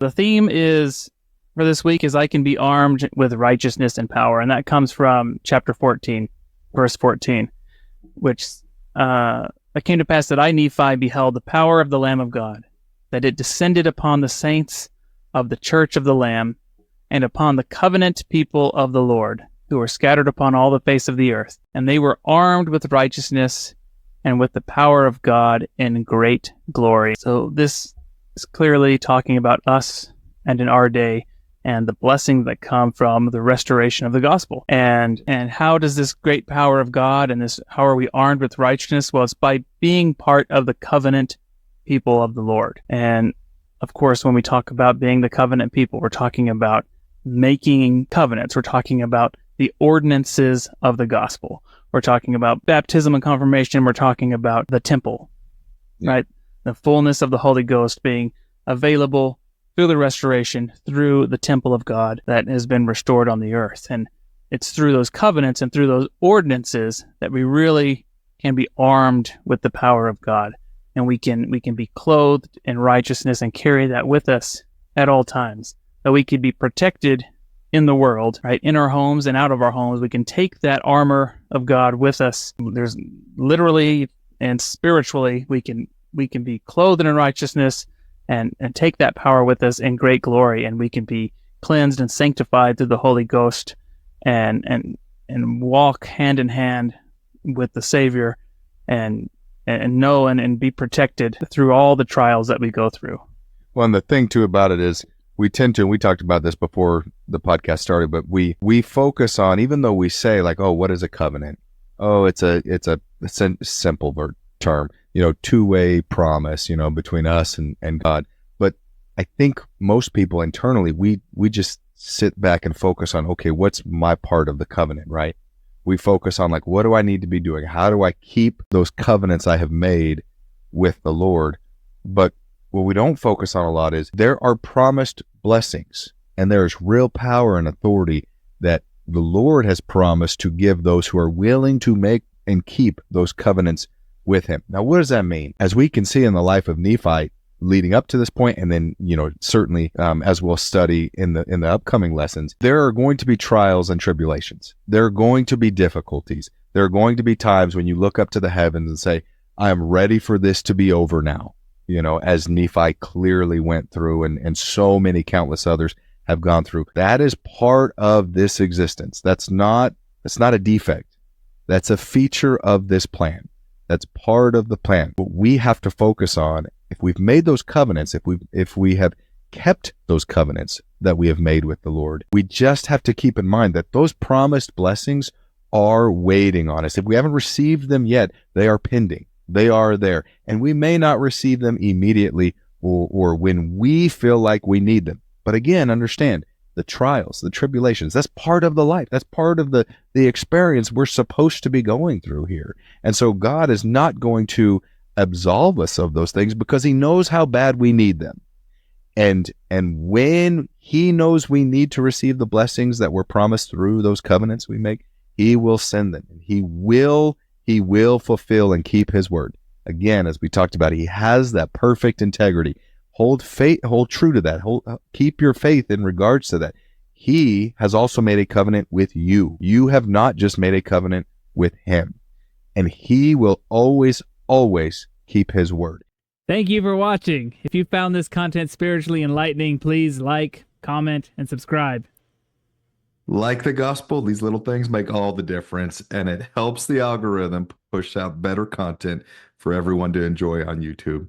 The theme is for this week is I can be armed with righteousness and power, and that comes from chapter 14, verse 14, which it came to pass that I, Nephi, beheld the power of the Lamb of God, that it descended upon the saints of the church of the Lamb, and upon the covenant people of the Lord, who were scattered upon all the face of the earth. And they were armed with righteousness and with the power of God in great glory. So this is clearly talking about us and in our day and the blessings that come from the restoration of the gospel. And how does this great power of God and this, how are we armed with righteousness? Well, it's by being part of the covenant people of the Lord. And of course, when we talk about being the covenant people, we're talking about making covenants. We're talking about the ordinances of the gospel. We're talking about baptism and confirmation. We're talking about the temple, right? The fullness of the Holy Ghost being available through the restoration, through the temple of God that has been restored on the earth. And it's through those covenants and through those ordinances that we really can be armed with the power of God. And we can be clothed in righteousness and carry that with us at all times. That we could be protected in the world, right? In our homes and out of our homes. We can take that armor of God with us. There's literally and spiritually, we can be clothed in righteousness and take that power with us in great glory, and we can be cleansed and sanctified through the Holy Ghost and walk hand in hand with the Savior and know and be protected through all the trials that we go through. Well, and the thing too about it is we tend to, and we talked about this before the podcast started, but we focus on, even though we say like, oh, what is a covenant? Oh, it's a simple term, two-way promise, between us and God. But I think most people internally, we just sit back and focus on, okay, what's my part of the covenant, right? We focus on like, what do I need to be doing? How do I keep those covenants I have made with the Lord? But what we don't focus on a lot is there are promised blessings, and there is real power and authority that the Lord has promised to give those who are willing to make and keep those covenants with him. Now, what does that mean? As we can see in the life of Nephi leading up to this point, and then, certainly as we'll study in the upcoming lessons, there are going to be trials and tribulations. There are going to be difficulties. There are going to be times when you look up to the heavens and say, I am ready for this to be over now. As Nephi clearly went through, and so many countless others have gone through. That is part of this existence. That's not a defect. That's a feature of this plan. That's part of the plan. What we have to focus on, if we've made those covenants, if we have kept those covenants that we have made with the Lord, we just have to keep in mind that those promised blessings are waiting on us. If we haven't received them yet, they are pending. They are there. And we may not receive them immediately or when we feel like we need them. But again, understand the trials, the tribulations, that's part of the life. That's part of the experience we're supposed to be going through here. And so God is not going to absolve us of those things because he knows how bad we need them. And when he knows we need to receive the blessings that were promised through those covenants we make, he will send them. He will fulfill and keep his word. Again, as we talked about, he has that perfect integrity. Hold true to that. Keep your faith in regards to that. He has also made a covenant with you. You have not just made a covenant with him. And he will always, always keep his word. Thank you for watching. If you found this content spiritually enlightening, please like, comment, and subscribe. Like the gospel, these little things make all the difference, and it helps the algorithm push out better content for everyone to enjoy on YouTube.